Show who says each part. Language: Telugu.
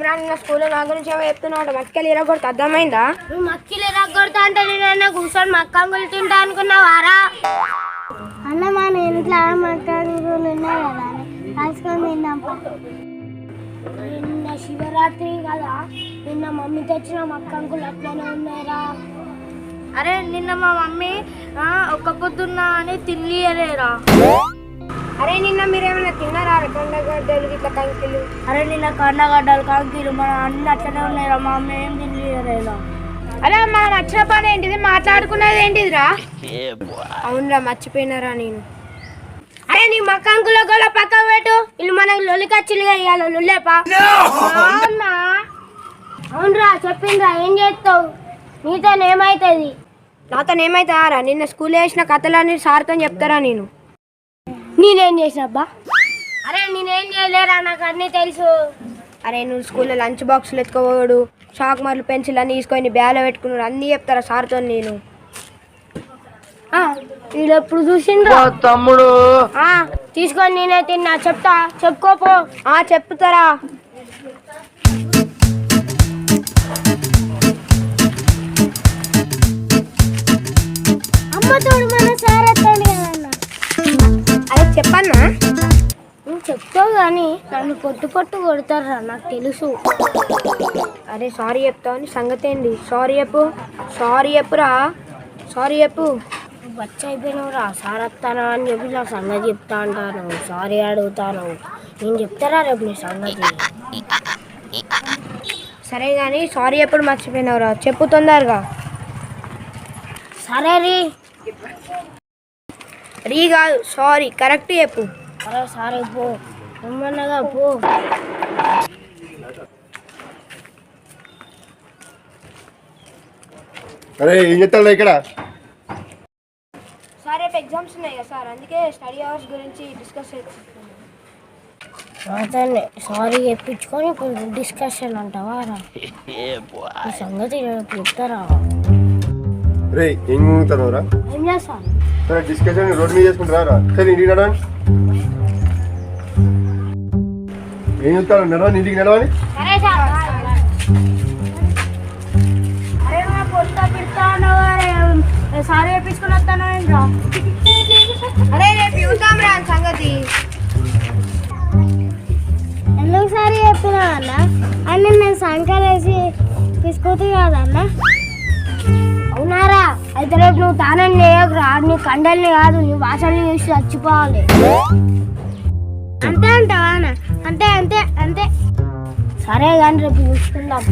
Speaker 1: ఏమరా నిన్న స్కూల్లో నా గురించి ఏమో చెప్తున్నావు మక్కిలు ఇరగొడతా అర్థమైందా?
Speaker 2: నువ్వు మక్కిలు ఇరగొడతా అంటే నేను కూర్చొని మక్కంగులు తింటా అనుకున్నావారా? అన్న మన ఇంట్లో మక్కంగులు ఉన్నాయి కదా రాసుకొని తిన్నాం. నిన్న శివరాత్రి కదా, నిన్న మమ్మీ తెచ్చిన మక్కంగులు అట్లనే ఉన్నాయిరా.
Speaker 1: అరే నిన్న మా మమ్మీ ఒక్క పొద్దున్న అని తినలేరా. అరే నిన్న మీరేమైనా తిన్నారా కొండగడ్డలు ఇట్లా కంకిలు?
Speaker 2: అరే నిన్న కొండగడ్డలు కంకిలు మన అన్ని అట్లనే ఉన్నాయిరా, మా అమ్మ ఏం తినలేరా.
Speaker 1: అరే మా నచ్చిన పని ఏంటిది, మాట్లాడుకున్నది ఏంటిదిరా? అవునరా మర్చిపోయినారా నేను. అరే నీ మక్కంకులో కూడా పక్కన పెట్టు, ఇల్లు మనకు లొలికచ్చిలుగా ఇవ్వాలి లొల్లేపా. అవునరా చెప్పిండ్రా, ఏం చేస్తావు? నీతో ఏమైతుంది? నాతో ఏమైతారా? నిన్న స్కూల్ వేసిన కథలన్నీ సార్తో చెప్తారా నేను.
Speaker 2: నేనేం చేసినబ్బా? అరే నేనేం చేయలేరా, నాకు అన్నీ తెలుసు.
Speaker 1: అరే నువ్వు స్కూల్లో లంచ్ బాక్సులు ఎత్తుకోవడు, షాక్ మార్లు పెన్సిల్ అన్నీ తీసుకొని బ్యాగ్లో పెట్టుకున్నాడు, అన్నీ చెప్తారా సార్తో నేను.
Speaker 2: వీడెప్పుడు చూసిండ్రా
Speaker 3: తమ్ముడు?
Speaker 2: తీసుకొని నేనే తిన్నా, చెప్తా చెప్పుకోపో.
Speaker 1: చెప్తారా?
Speaker 2: అమ్మతోడు మన సార్ ఎత్తాడు కదన్నా.
Speaker 1: అరే చెప్పన్నా?
Speaker 2: నువ్వు చెప్తావు కానీ నన్ను పొట్టు పొట్టు కొడతారా, నాకు తెలుసు.
Speaker 1: అరే సారీ చెప్తావు అని సంగతి ఏంటి? సారీ చెప్పు, సారీ చెప్పురా, సారీ చెప్పు.
Speaker 2: బచ్చ అయిపోయినవురా, సార్ వస్తానా అని చెప్పి నా సంగతి చెప్తా అంటాను, సారీ అడుగుతాను. నేను చెప్తారా రేపు నీ సంగతి?
Speaker 1: సరే కానీ సారీ ఎప్పుడు మర్చిపోయినవురా, చెప్పు తొందరగా.
Speaker 2: సరే
Speaker 1: రీ కాదు సారీ, కరెక్ట్ చెప్పు.
Speaker 2: సరే సరే పో, రమ్మన్నగా పో.
Speaker 3: అరే ఏం చెప్తాడు ఇక్కడ?
Speaker 1: సార్ రేపు ఎగ్జామ్స్ ఉన్నాయి కదా సార్, అందుకే స్టడీ అవర్స్ గురించి డిస్కస్ చేస్తున్నాను.
Speaker 2: సారీ చెప్పించుకొని ఇప్పుడు డిస్కషన్ అంటావా రా? ఈ సంగతి చెప్తారా?
Speaker 3: రే ఏం రా?
Speaker 2: ఏం చేస్తాను?
Speaker 3: సరే డిస్కషన్ రోడ్ మీద చేసుకుంటారా? సరే ఇంటికి నడవండి. ఏం చెప్తాను? నడవండి, ఇంటికి నడవండి.
Speaker 2: సరే సార్. అరే మా పొట్ట పెడతాను, సారీ చెప్పించుకొని వస్తాను ఏంట్రా?
Speaker 1: అరే రేపు చూద్దాం రా సంగతి.
Speaker 2: ఎందుకు సారీ చెప్పినా అన్న? అన్నీ నేను సంకలేసి తీసుకుతుంది కదన్నా. అవునారా? అయితే రేపు నువ్వు తానం చేయకురా, నీ కండల్ని కాదు నీ వాసనని చూసి చచ్చిపోవాలి. అంతే అంటావా? అంతే అంతే అంతే. సరే కానీ రేపు చూసుకుందాం.